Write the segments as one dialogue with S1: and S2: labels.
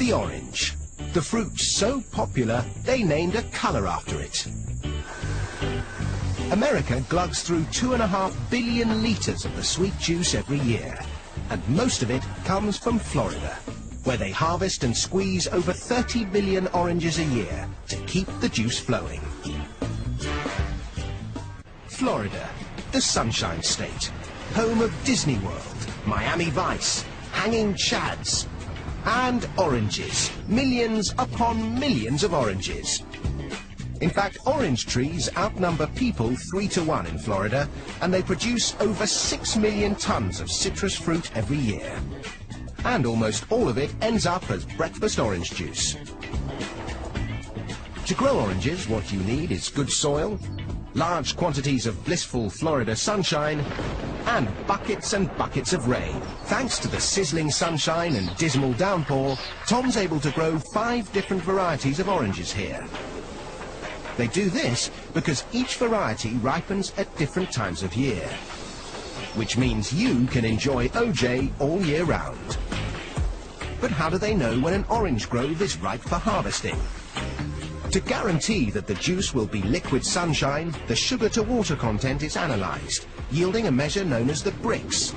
S1: the orange. The fruit's so popular, they named a color after it. America glugs through 2.5 billion liters of the sweet juice every year, and most of it comes from Florida, where they harvest and squeeze over 30 billion oranges a year to keep the juice flowing. Florida, the Sunshine State, home of Disney World, Miami Vice, hanging chads, and oranges, millions upon millions of oranges. In fact, orange trees outnumber people 3 to 1 in Florida, and they produce over 6 million tons of citrus fruit every year. And almost all of it ends up as breakfast orange juice. To grow oranges, what you need is good soil, large quantities of blissful Florida sunshine, and buckets of rain. Thanks to the sizzling sunshine and dismal downpour, Tom's able to grow 5 different varieties of oranges here. They do this because each variety ripens at different times of year, which means you can enjoy OJ all year round. But how do they know when an orange grove is ripe for harvesting? To guarantee that the juice will be liquid sunshine, the sugar-to-water content is analysed, yielding a measure known as the Brix.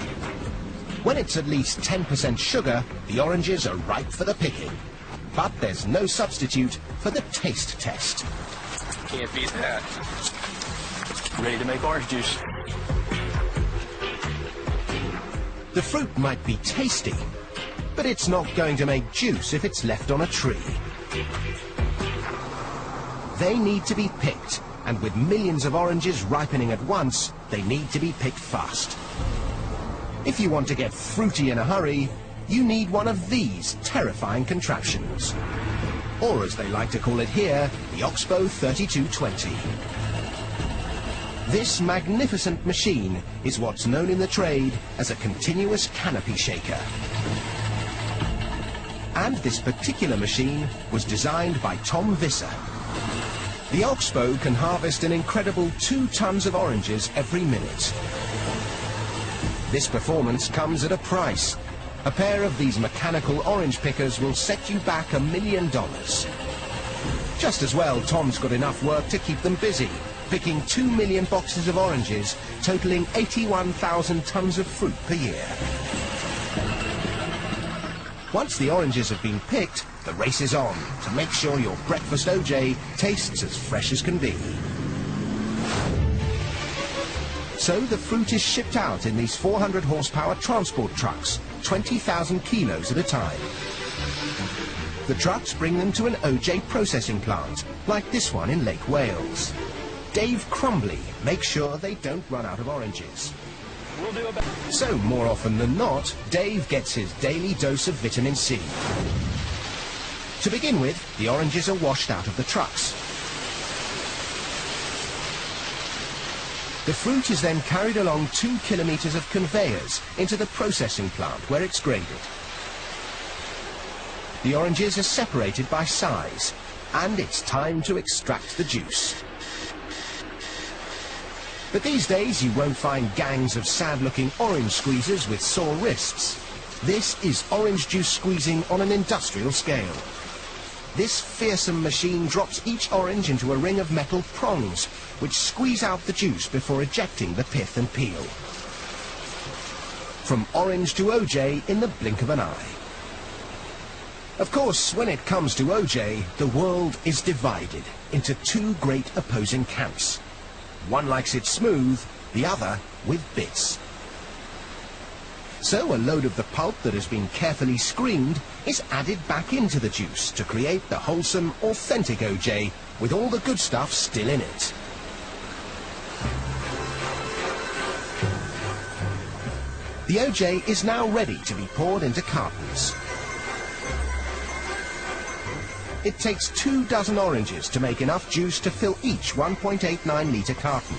S1: When it's at least 10% sugar, the oranges are ripe for the picking. But there's no substitute for the taste test.
S2: Can't beat that. Ready to make orange juice.
S1: The fruit might be tasty, but it's not going to make juice if it's left on a tree. They need to be picked, and with millions of oranges ripening at once, they need to be picked fast. If you want to get fruity in a hurry, you need one of these terrifying contraptions. Or as they like to call it here, the Oxbow 3220. This magnificent machine is what's known in the trade as a continuous canopy shaker. And this particular machine was designed by Tom Visser. The Oxbow can harvest an incredible 2 tons of oranges every minute. This performance comes at a price. A pair of these mechanical orange pickers will set you back $1 million. Just as well, Tom's got enough work to keep them busy, picking 2 million boxes of oranges, totaling 81,000 tons of fruit per year. Once the oranges have been picked, the race is on to make sure your breakfast OJ tastes as fresh as can be. So the fruit is shipped out in these 400 horsepower transport trucks, 20,000 kilos at a time. The trucks bring them to an OJ processing plant, like this one in Lake Wales. Dave Crumbly makes sure they don't run out of oranges. So more often than not, Dave gets his daily dose of vitamin C. To begin with, the oranges are washed out of the trucks. The fruit is then carried along 2 kilometers of conveyors into the processing plant where it's graded. The oranges are separated by size, and it's time to extract the juice. But these days you won't find gangs of sad-looking orange squeezers with sore wrists. This is orange juice squeezing on an industrial scale. This fearsome machine drops each orange into a ring of metal prongs, which squeeze out the juice before ejecting the pith and peel. From orange to OJ in the blink of an eye. Of course, when it comes to OJ, the world is divided into 2 great opposing camps. One likes it smooth, the other with bits. So a load of the pulp that has been carefully screened is added back into the juice to create the wholesome, authentic OJ with all the good stuff still in it. The OJ is now ready to be poured into cartons. It takes 2 dozen oranges to make enough juice to fill each 1.89 litre carton.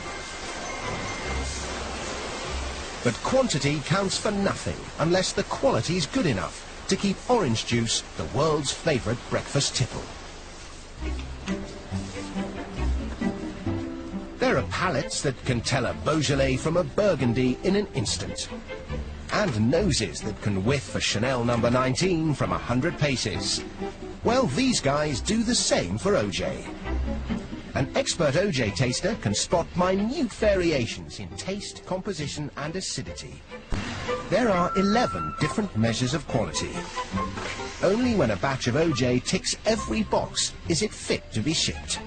S1: But quantity counts for nothing unless the quality is good enough to keep orange juice the world's favourite breakfast tipple. There are palates that can tell a Beaujolais from a Burgundy in an instant. and noses that can whiff a Chanel number 19 from 100 paces. Well, these guys do the same for OJ. An expert OJ taster can spot minute variations in taste, composition and acidity. There are 11 different measures of quality. Only when a batch of OJ ticks every box is it fit to be shipped.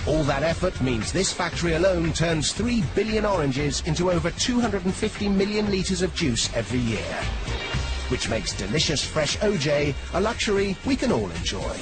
S1: All that effort means this factory alone turns 3 billion oranges into over 250 million litres of juice every year, which makes delicious fresh OJ a luxury we can all enjoy.